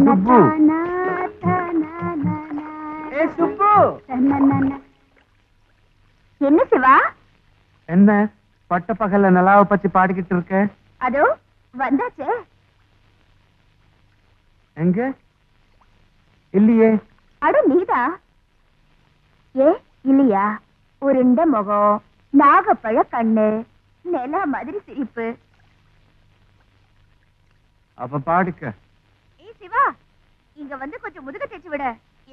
சுப்பு. ஏய் சுப்பு. என்ன சிவா? என்ன பட்ட பகல்ல நிலாவை பத்தி பாடிக்கிட்டு இருக்க? அதோ வந்தாச்சே. எங்க? இல்லையே. அட நீதா? ஏ இல்லையா? உருண்ட முகம், நாகப்பழ கண்ணு, நிலா மாதிரி சிரிப்பு. அப்ப பாடுக்க. ஏய் சிவா, இங்க வந்து கொஞ்சம் முதுக தேய்ச்சி விட.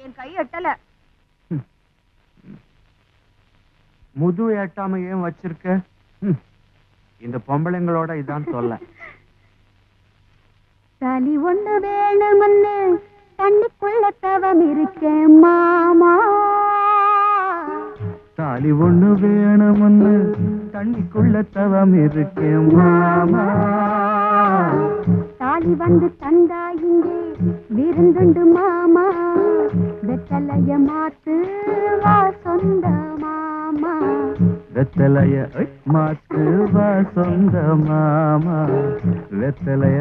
என் கை எட்டல. முது எட்டாம ஏன் வச்சிருக்க? இந்த பொம்பளைங்களோட இதான் சொல்ல. தனி ஒண்ணு வேணும்னு தண்ணிக்குள்ள தவம் இருக்கேன் மாமா. தாலி ஒண்ணு வேணும்னு தண்ணிக்குள்ள தவம் இருக்கேன் மாமா. தாலி வந்து தந்தா இங்கே விருந்துண்டு மாமா. வெத்தலைய மாத்து வா சொந்த மாமா. வெத்தலைய மாத்து வா சொந்த மாமா. வெத்தலைய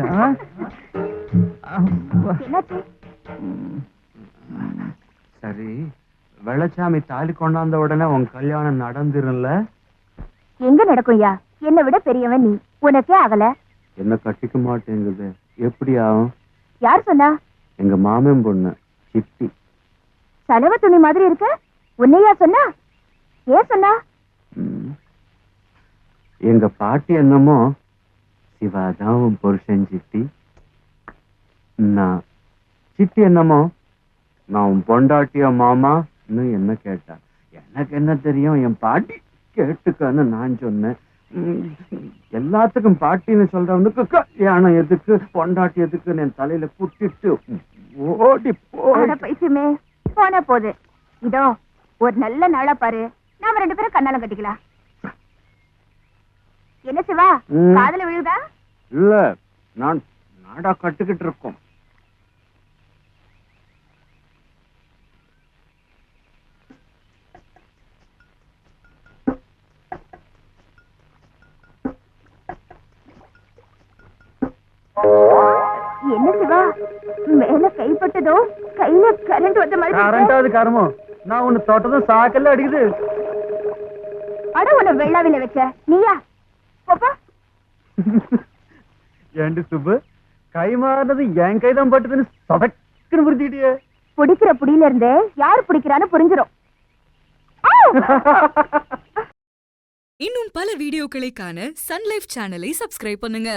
சரி, வெள்ளச்சாமி தாலி கொண்டாந்த உடனே உன் கல்யாணம் நடந்துரும்ல? எங்க நடக்கும்யா? என்னை விட பெரியவன் நீ, உனக்கே ஆகல. என்ன கட்டிக்க மாட்டேங்குது, எப்படி ஆகும்? யார் சொன்னா? எங்க மாமன் பொண்ணு சித்தி. சலவ துணி மாதிரி இருக்க, உன்னையா சொன்னா? ஏன் சொன்னா? எங்க பாட்டி என்னமோ சிவாதான் உன் புருஷன் சித்தி, நான் சித்தி என்னமோ நான் உன் பொண்டாட்டிய மாமா என்ன கேட்டா. எனக்கு என்ன தெரியும், என் பாட்டி கேட்டுக்கன்னு நான் சொன்னேன். எல்லாத்துக்கும் பாட்டின்னு சொல்றவனுக்கு கல்யாணம் எதுக்கு, பொண்டாட்டி எதுக்கு என் தலையில குட்டிட்டு ஓடி போட. பைத்தியமே போன போது. இதோ ஒரு நல்ல நாளா பாரு, நாம 2 பேரும் கண்ணாலம் கட்டிக்கலாம். என்ன சிவா, காதல விழுதா? இல்ல, நான் நாடா கட்டுக்கிட்டு இருக்கோம். என்ன சிவா, மேல கைப்பட்டதோ கையில கரண்ட் வந்த மாதிரி. கரண்டாவது கரமோ, நான் உன்னை தொட்டதும் சாக்கல்ல அடிக்குது. அட உன்னை வெள்ளாவில வச்ச நீயா? போப்பா. ஏண்டி சுப்பு, கை மாறினது என் கைதான் பட்டதுன்னு சதக்குன்னு புரிஞ்சுக்கிட்டியே. பிடிக்கிற புடியில இருந்தே யாரு பிடிக்கிறான்னு புரிஞ்சிடும். இன்னும் பல வீடியோக்களை காண சன் லைஃப் சேனலை சப்ஸ்கிரைப் பண்ணுங்க.